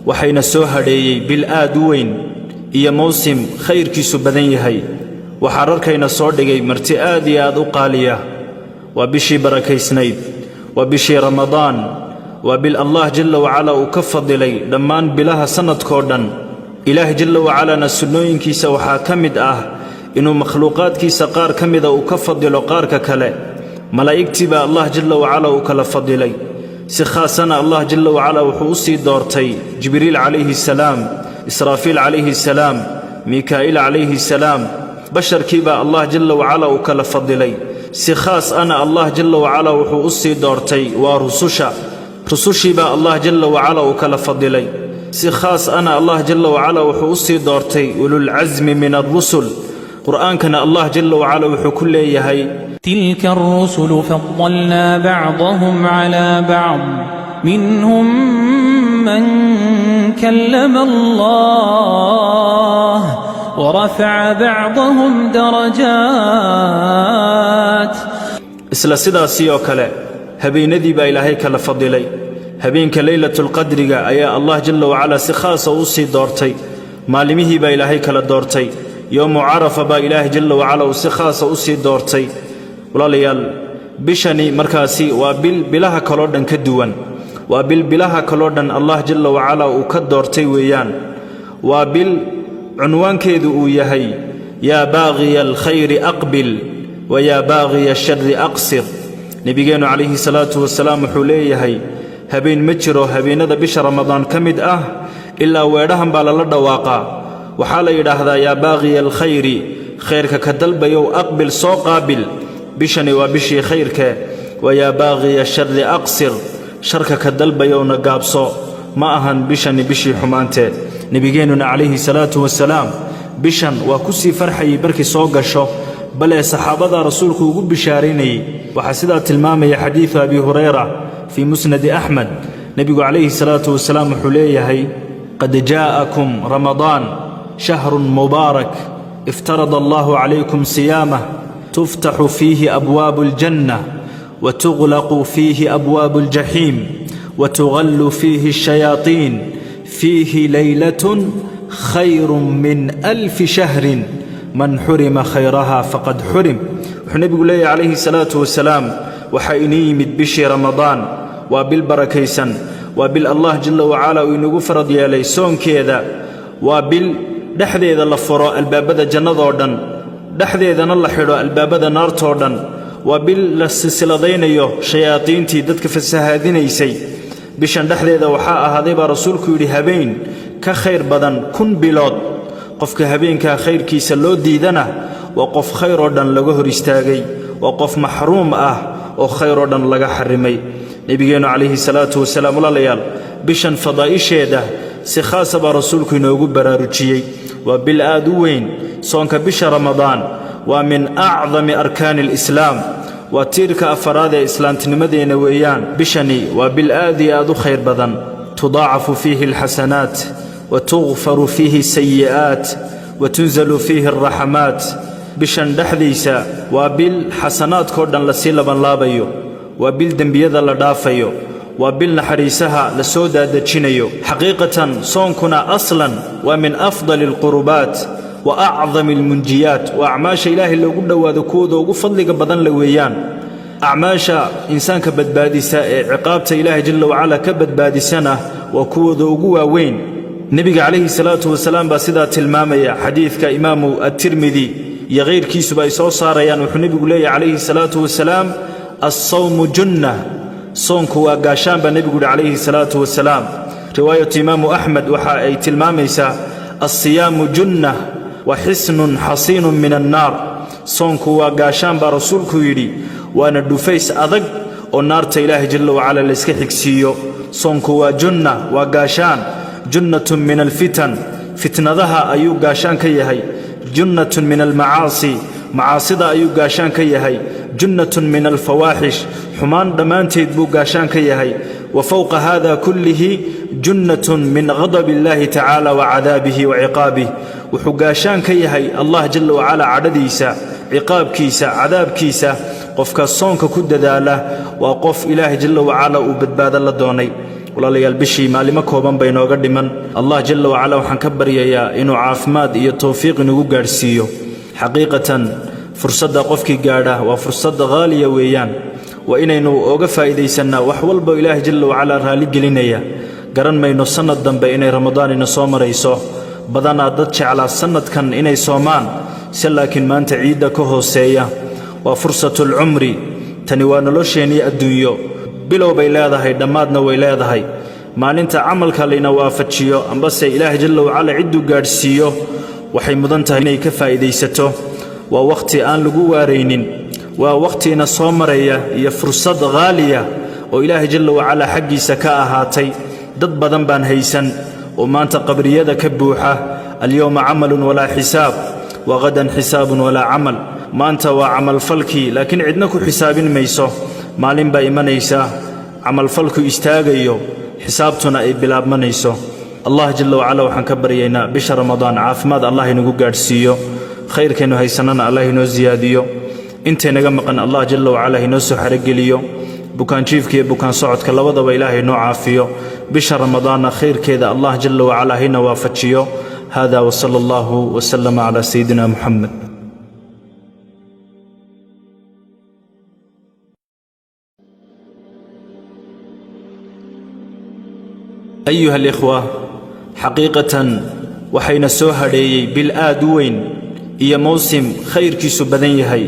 waxayna soo hadheeyey bil aad u weyn iyo mawsim khayrkiisu badan yahay waxaa rarkayna soo dhigay marti aad iyo aad u qaaliya waa bishii barakaysnayd waa bishii ramadaan waa bil allah jalla wacala uu ka fadilay dhammaan bilaha sanadkoo dhan ilaah jalla wacalana sunnooyinkiisa waxaa ka mid ah inuu makhluuqaadkiisa qaar ka mida uu ka fadilo qaarka kale malaa'igtii baa allah jalla wacala uu kala fadilay si khaasana allah jalla wacala wuxuu u sii doortay jibriil calayhi salaam israafiil calayhi salaam miikaa'il calayhi salaam basharkii baa allah jalla wacala uu kala fadilay si khaas ana allah jalla wacala wuxuu u sii doortay waa rusushii baa allah jalla wacala uu kala fadilay si khaas ana allah jalla wacala wuxuu u sii doortay ululcasmi min alrusul qur'aankana allah jalla wacala wuxuu ku leeyahay تلك الرسل فضلنا بعضهم على بعض منهم من كلم الله ورفع بعضهم درجات isla sidaasii oo kale habeenadii baa ilaahay kala fadilay habeenka laylatul qadriga ayaa allah jalla wacala si khaasa u sii doortay maalimihii baa ilaahay kala doortay yowmu carafa baa ilaahay jalla wacala uu si khaasa u sii doortay walaalayaal bishani markaasi waa bilaha kaloo dhan ka duwan waa bilaha kaloo dhan allah jalla wacala uu ka doortay weeyaan waa bil cunwaankeedu uu yahay yaa baaqiya alkhayri aqbil wa yaa baaqiya ashari aqsir nebigeennu calayhi salaatu wasalaam wuxuu leeyahay habeen ma jiro habeenada bisha ramadaan ka mid ah ilaa weedhahan baa lala dhawaaqaa waxaa la yidhaahdaa yaa baaqiya alkhayri khayrka ka dalbayow aqbil soo qaabil bishani waa bishii khayrke wa yaa baaqiya ashari aqsir sharka ka dalbayowna gaabso ma ahan bishani bishii xumaanteed nebigeennuna calayhi salaatu wasalaam bishan waa ku sii farxayay markii soo gasho bale saxaabadaa rasuulku ugu bishaaraynayey waxaa sidaa tilmaamaya xadiidu abi hurayra fii musnadi axmed nebigu calayhi salaatu wasalaam wuxuu leeyahay qad jaa'akum ramadaan shahrun mubaarak iftarada allahu calaykum siyaamah تفتح فيه أبواب الجنة وتغلق فيه أبواب الجحيم وتغل فيه الشياطين فيه ليلة خير من 1000 شهر من حرم خيرها فقد حرم النبي لي عليه الصلاة والسلام وحيني مد بشي رمضان وبالبركيسن وبالله جل وعلا وينغو فرض يلي سون كذا وبالدحديد لفرا الباب جنة ودن dhexdeedana la xidho albaabada naartoo dhan waa bil la silsiladaynayo shayaadiintii dadka fasahaadinaysay bishan dhexdeeda waxaa ahaaday baa rasuulku yidhi habeen ka khayr badan 1000 bilood qofka habeenkaa khayrkiisa loo diidana waa qof khayr oo dhan laga hor istaagay waa qof maxruum ah oo khayr oo dhan laga xarimay nebigeennu calayhi salaatu wasalaam walaalayaal bishan fadaa'isheeda si khaasa baa rasuulku inoogu baraarujiyey waa bil aad u weyn soonka bisha ramadaan waa min acdami arkaani alislaam waa tiirka afaraad ee islaamtinimadeena weeyaan bishani waa bil aad iyo aad u khayr badan tudaacafu fiihi alxasanaat wa tughfaru fiihi sayi'aat wa tunzalu fiihi alraxamaat bishan dhexdiisa waa bil xasanaadkoo dhan lasii labanlaabayo waa bil dembiyada la dhaafayo waa bil naxariisaha la soo daadejinayo xaqiiqatan soonkuna aslan waa min afdali alqurubaat وأعظم المنجيات وأعماش إله اللي قد وذكود وفضلك بدن لويان أعماش إنسان كبد بادي سائع عقابة إله جل وعلا كبد بادي سنة وكود وقوى وين نبي عليه الصلاة والسلام بسيدة المامية حديث كإمام الترمذي يغير كيس بايسو صار ونبي قلي عليه الصلاة والسلام الصوم جنة صونك وقاشان بنبي عليه الصلاة والسلام رواية إمام أحمد وحاية الماميسة الصيام جنة وحسن حصين من النار صونك وقاشان برسولك يري وانا الدفيس أضق والنار إله جل وعلا لسكحك سيو صونك وجنة وقاشان جنة من الفتن فتنة ذها أيو قاشان كيهي جنة من المعاصي معاصي أيو قاشان كيهي جنة من الفواحش حمان دمان تيدبو قاشان كيهي وفوق هذا كله جنة من غضب الله تعالى وعذابه وعقابه وحقاشان كيهي الله جل وعلا عدديسا عقاب كيسا عذاب كيسا قفك الصونك كد ذاله وقف إله جل وعلا وبدباد الله دوني walaalayaal bishii maalimo kooban bay nooga dhiman allah jalla wa ala waxaan ka baryayaa inuu caafimaad iyo tawfiiq inagu gaarsiiyo xaqiiqatan fursadda qofkii gaadha waa fursad qaaliya weeyaan waa inaynu oga faa'iidaysanaa wax walba ilaahay jalla wa ala raali gelinaya garan mayno sanad dambe inay ramadaan ina soo marayso badanaa dad jeclaa sanadkan inay soomaan si laakiin maanta ciidda ka hooseeya waa fursatul cumri tani waa nolosheenii adduunyo bilow bay leedahay dhammaadna way leedahay maalinta camalka layna waafajiyo ambase ilaahay jalla wa ala cidduu gaadhsiiyo waxay mudan tahay inay ka faa'iidaysato waa waqti aan lagu waaraynin waa waqtiina soo maraya iyo fursad qaaliya oo ilaahay jalla wa ala xaggiisa ka ahaatay dad badan baan haysan oo maanta qabriyada ka buuxa alyawma camalun walaa xisaab wa gadan xisaabun walaa camal maanta waa camalfalkii laakiin cidna ku xisaabin mayso maalin baa imanaysa camalfalku istaagayo xisaabtuna ay bilaabmanayso allah jalla wa ala waxaan ka baryaynaa bisha ramadaan caafimaad allah inagu gaadhsiiyo khayrkeenu haysanana allah inoo ziyaadiyo intaynaga maqan allah jalla wa ala inoo soo xarageliyo bukaan jiifka iyo bukaan socodka labadaba ilaahay noo caafiyo bisha ramadaanna khayrkeeda allah jalla wa ala hina waafajiyo hada wa sallallahu wa sallama ala sayidina muhammad أيها الإخوة حقيقة وحين سوهري بالآد وين إيا موسم خير كيسو بدنيهي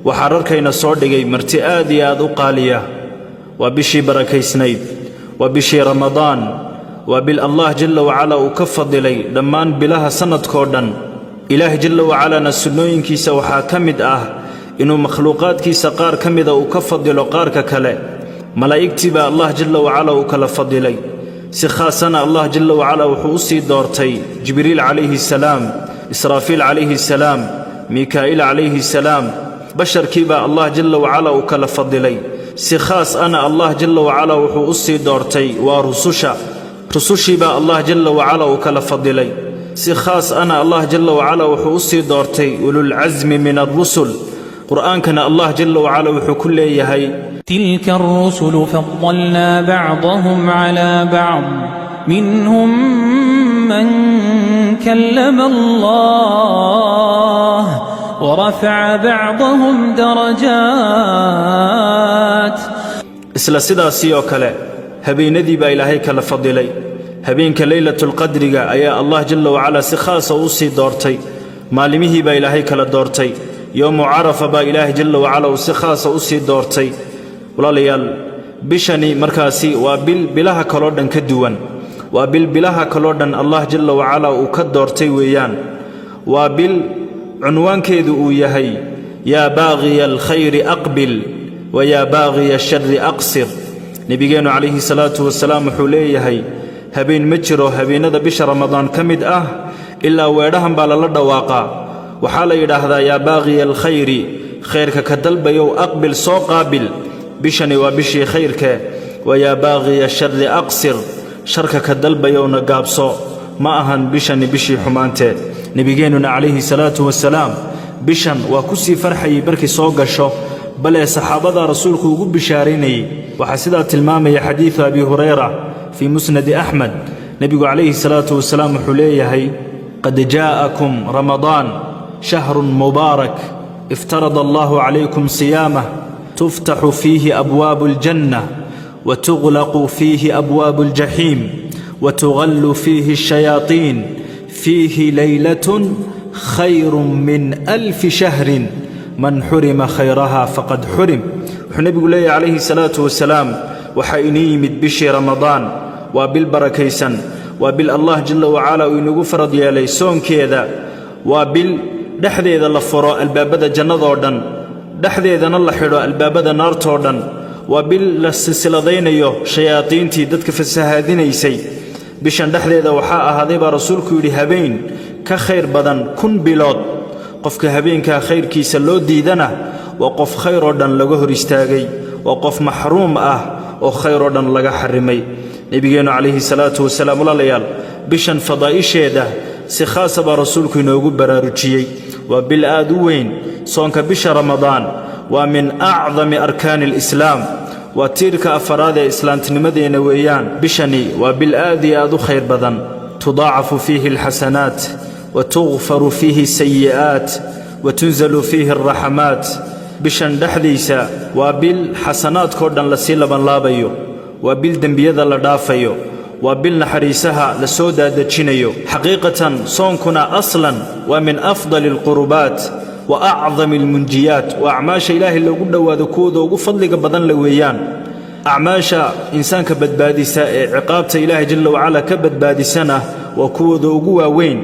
وحرركينا صordغي مرتئاد ياد قالية وبشي بركي سنيد وبشي رمضان وبالله جل وعلا وكفض لي دمان بلها سنة كوردن إله جل وعلا نسنوين كيسا وحاكمد إنو مخلوقات كيسا قار كمد وكفض لقارك كلا ملايكتي با الله جل وعلا وكلفض لي سخاسنا الله جل وعلا وحوصي دورتي جبريل عليه السلام إسرافيل عليه السلام ميكائيل عليه السلام بشر كيبا الله جل وعلا وكلفض لي سخاس أنا الله جل وعلا وحوصي دورتي رسوشي با الله جل وعلا وكلفض لي سخاس أنا الله جل وعلا وحوصي دورتي أولو العزم من الرسل قرآن كان الله جل وعلا وحكل لي تلك الرسل فضلنا بعضهم على بعض منهم من كلم الله ورفع بعضهم درجات isla sidaasii oo kale habeenadii baa ilaahay kala fadilay habeenka laylatul qadriga ayaa allah jalla wa ala si khaas ah u sii doortay maalimihii baa ilaahay kala doortay yawmu arafa baa ilaahay jalla wa ala si khaas ah u sii doortay walaalayaal bishani markaasi waa bilaha kaloo dhan ka duwan waa bilaha kaloo dhan allah jalla wa ala uu ka doortay weeyaan waa bil cunwaankeedu uu yahay yaa baaqiya alkhayri aqbil wa yaa baaqiya asharri aqsir nabigeenu calayhi salaatu wasalaam wuxuu leeyahay habeen ma jiro habeenada bisha ramadaan ka mid ah ilaa weedhahan baa lala dhawaaqaa waxaa la yidhaahdaa yaa baaqiya alkhayri khayrka ka dalbayow aqbil soo qaabil bishani waa bishii khayrke wa yaa baaqiya sharri aqsir sharka ka dalbayowna gaabso ma ahan bishani bishii xumaante nabigeennuna calayhi salaatu wasalaam bishan waa ku sii farxayay markii soo gasho bale saxaabada rasuulku ugu bishaaraynayay waxaa sidaa tilmaamaya xadiidu abi hurayra fii musnadi axmed nebigu calayhi salaatu wasalaam wuxuu leeyahay qad jaa'akum ramadaan shahrun mubaarak iftarada allahu calaykum siyaamah تفتح فيه أبواب الجنة وتغلق فيه أبواب الجحيم وتغل فيه الشياطين فيه ليلة خير من 1000 شهر من حرم خيرها فقد حرم النبي قال عليه الصلاة والسلام وحيني مد بشي رمضان وبالبركيسا وبالله جل وعلا وينغو فرض يالي سون كذا وبالدحديد لفرو البابده جنة ودن dhexdeedana la xidho albaabada naartoo dhan waa bil la silsiladaynayo shayaadiintii dadka fasahaadinaysay bishan dhexdeeda waxaa ahaaday baa rasuulku yidhi habeen ka khayr badan 1000 bilood qofka habeenkaa khayrkiisa loo diidana waa qof khayr oo dhan laga hor istaagay waa qof maxruum ah oo khayr oo dhan laga xarimay nabigeenu calayhi salaatu wasalaam walaalayaal bishan fadaa'isheeda si khaas ah baa rasuulku inoogu baraarujiyey waa bil aad u weyn soonka bisha ramadaan waa min acdami arkaani alislaam وتيرك أفراد إسلام تنمدين ويان بشني وبالآذي أذو خير بدن تضاعف فيه الحسنات وتغفر فيه السيئات وتنزل فيه الرحمات بشن دحديسا وبالحسنات كردن لسيلا بن لابيو وبالدنبيذا لدافيو وبالنحريسها لسودا دجينيو حقيقة صونكنا أصلا ومن أفضل القربات وأعظم المنجيات وأعماش إلهي اللي قد وذكوذ وقفضلك بدن لويان أعماش إنسان كبدبادسة عقابة إلهي جل وعلا كبدبادسنة وكوذ وقوى وين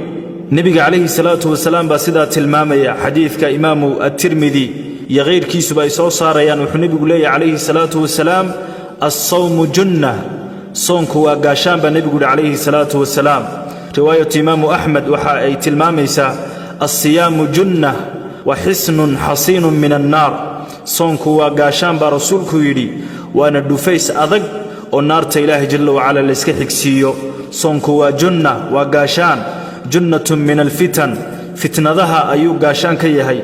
نبي عليه الصلاة والسلام بسيدة المامية حديث كإمام الترمذي يغير كيس بايسو صاريان وحنبي لي عليه الصلاة والسلام الصوم جنة صونك وقاشان بنبي عليه الصلاة والسلام رواية إمام أحمد وحا تلماميسا الصيام جنة وحسن حصين من النار صونك وقاشان برسولك يري وانا الدفيس أذق والنار إله جل وعلا لسكحك سيو صونك وجنة وقاشان جنة من الفتن فتنة ذها أيو قاشان كيهي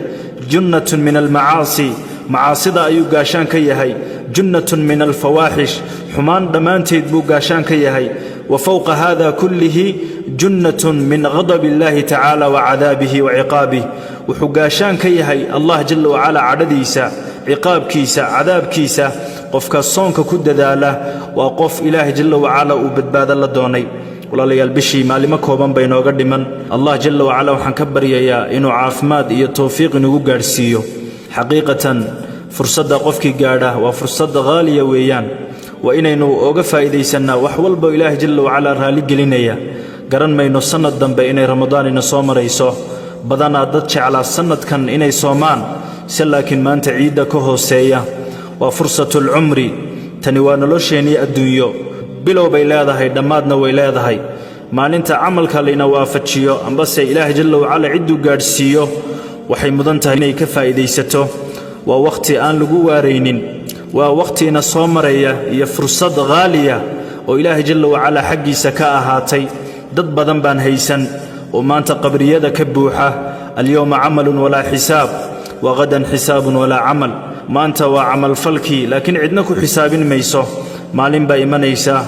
جنة من المعاصي معاصي أيو قاشان كيهي جنة من الفواحش حمان دمانتي دبو قاشان كيهي وفوق هذا كله جنة من غضب الله تعالى وعذابه وعقابه وحقاشان كيهي الله جل وعلا عدديسا عقاب كيسا عذاب كيسا قفك الصونك كد ذاله وقف إله جل وعلا وبدباد الله دوني ولا يلبشي مالما كوبان بينو قدما الله جل وعلا وحنكبر يا إنو عافماد إيا توفيق إنو قارسيو حقيقة فرصة قفك قاده وفرصة غالية ويان وإنينو أوقفا إذا يسنا وحوالبو إله جل وعلا رالي قلينيا قرن مينو سنة دنبا إني رمضان إنو صوم ريسو بدانا دادش على سنة كان إني صومان سلاكن ما أنت عيدا كوهو سيا وفرصة العمر تنوان لوشيني الدنيو بلو بيلاذهي دمادنا ويلاذهي ما ننت عملك لنا وافتشيو أنبس إله جل وعلا عدو قارسيو وحي مدنته إني كفا إذا يستو ووقتي آن لقو وارينين ووقتي نصوم ريا هي فرصة غالية وإله جل وعلا حقي سكاء هاتي ضد بدن بان هيسن وما أنت قبري يدك بوحة اليوم عمل ولا حساب وغدا حساب ولا عمل ما أنت وعمل فلكي لكن عدناكو حساب ميسو مالين با إيمانيسا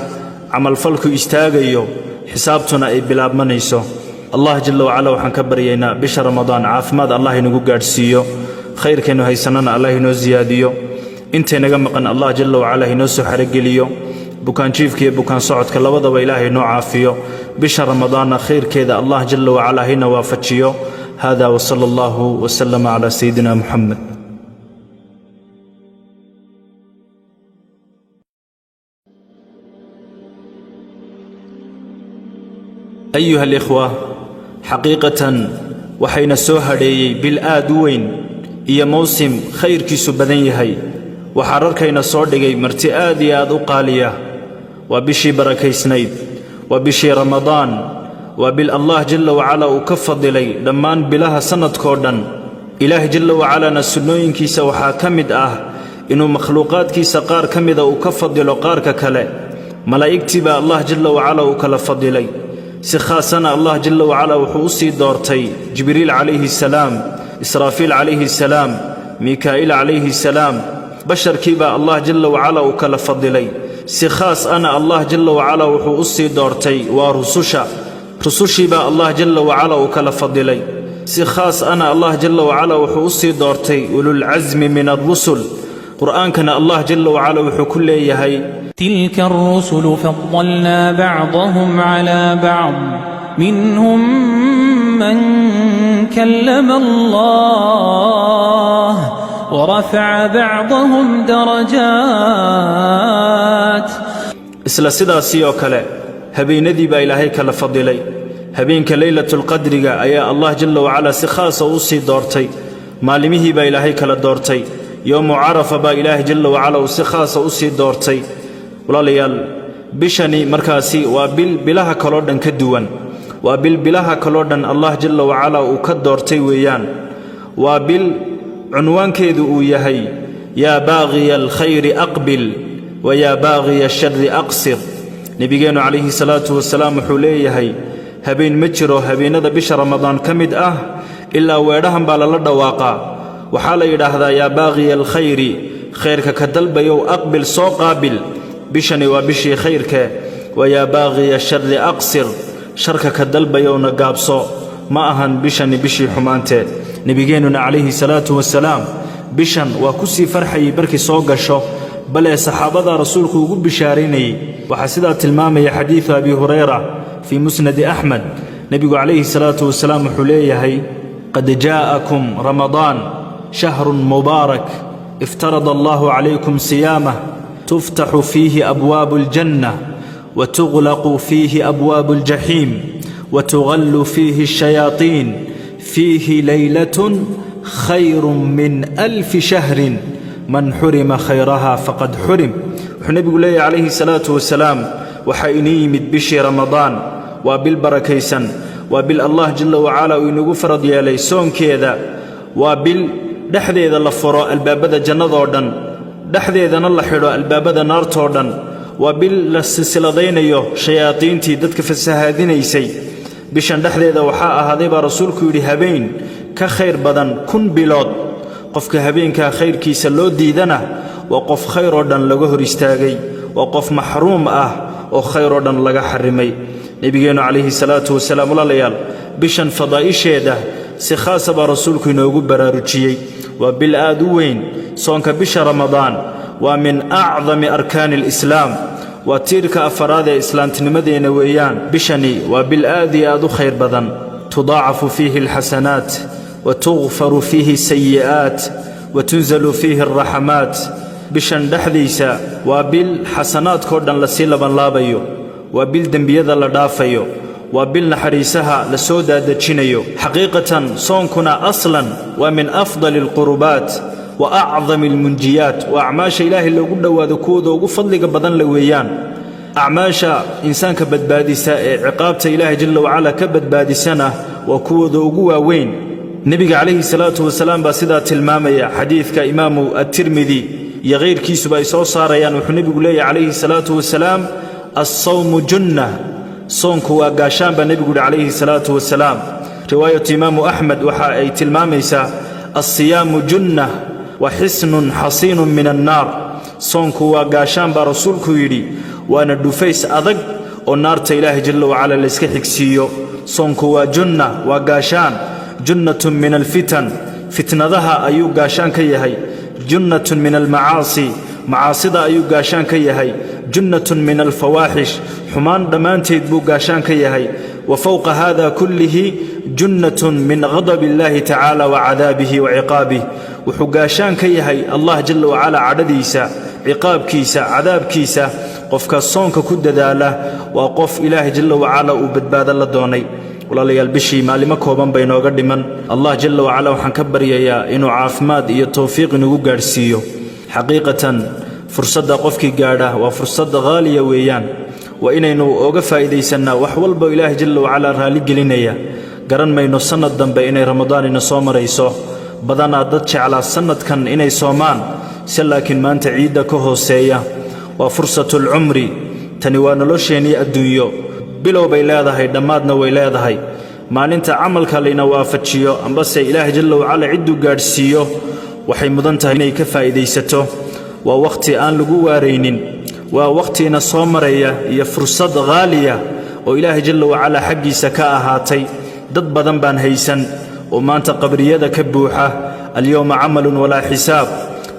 عمل فلكو استاغيو حسابتنا أي بلاب منيسو الله جل وعلا وحن كبرينا بشهر رمضان عافماد الله ينقو قارسيو خير كانوا هيسننا الله ينو زياديو انت نغمقن الله جل وعلا ينو سحرقليو بكان شيفك بكان صعدك لوضا وإله ينو عافيو بشهر رمضان خير كذا الله جل وعلا هنا وافتشيو هذا وصلى الله وسلم على سيدنا محمد. أيها الإخوة حقيقة وحين سوهري بالآدوين إيا موسم خير كيسو بدن يهي وحرركينا صordغي مرتي آدي آدو قالية وبشي بركي سنيد وبشي رمضان وبال الله جل وعلا وكفض لي لمان بلاها سنة كوردن إله جل وعلا نسنوين كيسا وحاكمد إنو مخلوقات كيسا قار كمد وكفض لو قارك كلا ملايكتي با الله جل وعلا وكلفض لي سخاسنا الله جل وعلا وحوصي دورتي جبريل عليه السلام إسرافيل عليه السلام ميكائيل عليه السلام بشر كيبا الله جل وعلا وكلفض لي سخاس أنا الله جل وعلا وحوصي دورتي ورسوشا رسوشي با الله جل وعلا وكلفض لي سخاس أنا الله جل وعلا وحوصي دورتي أولو العزم من الرسل قرآن كان الله جل وعلا وحكل يهي تلك الرسل فضلنا بعضهم على بعض منهم من كلم الله ورفع بعضهم درجات isla sidaasii oo kale habeenadii baa ilaahay kala fadilay habeenka laylatul qadriga ayaa Allah jalla wa ala si khaas ah u sii doortay maalimihii baa ilaahay kala doortay yawm arafa baa ilaahay jalla wa ala si khaas ah u sii doortay walaalayaal bishani markaasi waa bilaha kala dhan ka duwan waa bilaha kala dhan Allah jalla wa ala uu ka doortay weeyaan waa cunwaankeedu uu yahay ya baaghiya alkhayr aqbil ويا باغي الشر أقصر نبينا عليه الصلاة والسلام حليه هبين مجرو هبين ذا بش رمضان كمد إلا ويرهم بالا لدواقا وحال يرهذا يا باغي الخير khayrka ka dalbayow aqbil soo qaabil bishani waa bishii khayrka wayaa baaqiya sharri aqsir sharka ka dalbayowna gaabso ma ahan bishani bishii xumaanteed nabigeennuna calayhi salaatu wasalaam bishan waa ku sii farxayay markii soo gasho bal ee saxaabada rasuulku ugu bishaaraynayay waxaa sidaa tilmaamaya xadiidu abi hurayra fii musnadi axmed nebigu calayhi salaatu wasalaam wuxuu leeyahay qad jaa'akum ramadaan shahrun mubaarak iftarada allahu calaykum siyaamah tuftaxu fiihi abwaabu aljanna watughlaqu fiihi abwaabu aljaxiim watughallu fiihi alshayaaطiin fiihi laylatun khayrun min alfi shahrin man xurima khayraha faqad xurim wuxuu nebigu leeyahy calayhi salaatu wasalaam waxaa inii yimid bishii ramadaan waa bil barakaysan waa bil allah jalla wacala uu inagu farad yeelay soonkeeda waa bil dhexdeeda la furo albaabada jannadoo dhan dhexdeedana la xidho albaabada naartoo dhan waa bil la silsiladaynayo shayaadiintii dadka fasahaadinaysay bishan dhexdeeda waxaa ahaaday baa rasuulku yidhi habeen ka khayr badan 1000 bilood qofka habeenkaa khayrkiisa loo diidana waa qof khayr oo dhan laga hor istaagay waa qof maxruum ah oo khayr oo dhan laga xarimay nebigeennu calayhi salaatu wasalaam walaalayaal bishan fadaa'isheeda si khaasa baa rasuulku inoogu baraarujiyey waa bil aad u weyn soonka bisha ramadaan waa min acdami arkaani alislaam waa tiirka afaraad ee islaamtinimadeena weeyaan bishani waa bil aad iyo aad u khayr badan tudaacafu fiihi alxasanaat وتغفر فيه السيئات وتنزل فيه الرحمات بشان دحديسا وبال حسنات كردن لسيلبان لابيو وبال دنبيذا لدافيو وبال نحريسها لسودا دجينيو حقيقة صونكنا أصلا ومن أفضل القربات وأعظم المنجيات وأعماش إلهي اللي قد وذكود وقفضلك بدن لويان أعماش إنسان كبدبادسة عقابة إلهي جل وعلا كبدبادسنة وكود وقوى وين nebiga calayhi salaatu wasalaam baa sidaa tilmaamaya xadiidka imaamu at-tirmidi iyo kayrkiisuba ay soo saarayaan wuxuu nebigu leeyahay calayhi salaatu wasalaam as-sawmu junna soonku waa gaashaan baa nebigu yidhi calayhi salaatu wasalaam riwaayatu imaamu axmed waxa ay tilmaamaysaa as-siyaamu junna wa xisnun xasiinun min annaar soonku waa gaashaan baa rasuulku yidhi waana dhufays adag oo naarta ilaahay jalla wacala layska xigsiiyo soonku waa junna waa gaashaan جنة من الفتن فتنذها أيو قاشان كيهي جنة من المعاصي معاصدة أيو قاشان كيهي جنة من الفواحش حمان دمان تيدبو قاشان كيهي وفوق هذا كله جنة من غضب الله تعالى وعذابه وعقابه وحقاشان كيهي الله جل وعلا عدديسا عقاب كيسا عذاب كيسا قفك الصونك كد داله وقف إله جل وعلا وبدباد الله دوني walaalayaal bishii maalimo kooban bay nooga dhiman allah jalla wacala waxaan ka baryayaa inuu caafimaad iyo tawfiiq inagu gaadhsiiyo xaqiiqatan fursadda qofkii gaadha waa fursadda qaaliya weeyaan waa inaynu oga faa'iidaysannaa wax walba ilaahay jalla wacala raali gelinaya garan mayno sannad dambe inay ramadaan ina soo marayso badanaa dad jeclaa sannadkan inay soomaan se laakiin maanta ciidda ka hooseeya waa fursatul cumri tani waa nolosheenii adduunyo bilow bay leedahay dhammaadna way leedahay maalinta camalka layna waafajiyo ambase ilaahay jalla wacala cidduu gaadhsiiyo waxay mudan tahay inay ka faa'iidaysato waa wakhti aan lagu waaraynin waa wakhtiina soo maraya iyo fursad qaaliya oo ilaahay jalla wacala xaggiisa ka ahaatay dad badan baan haysan oo maanta qabriyada ka buuxa alyawma camalun walaa xisaab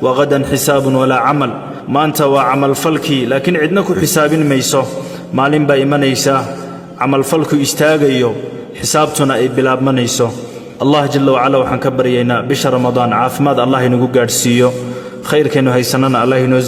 wagadan xisaabun walaa camal maanta waa camalfalkii laakiin cidna ku xisaabin mayso maalin baa imanaysa camalfalku istaagayo xisaabtuna ay bilaabmanayso allah jalla wacala waxaan ka baryaynaa bisha ramadaan caafimaad allah inagu gaadhsiiyo khayrkeenu haysanana allah inoo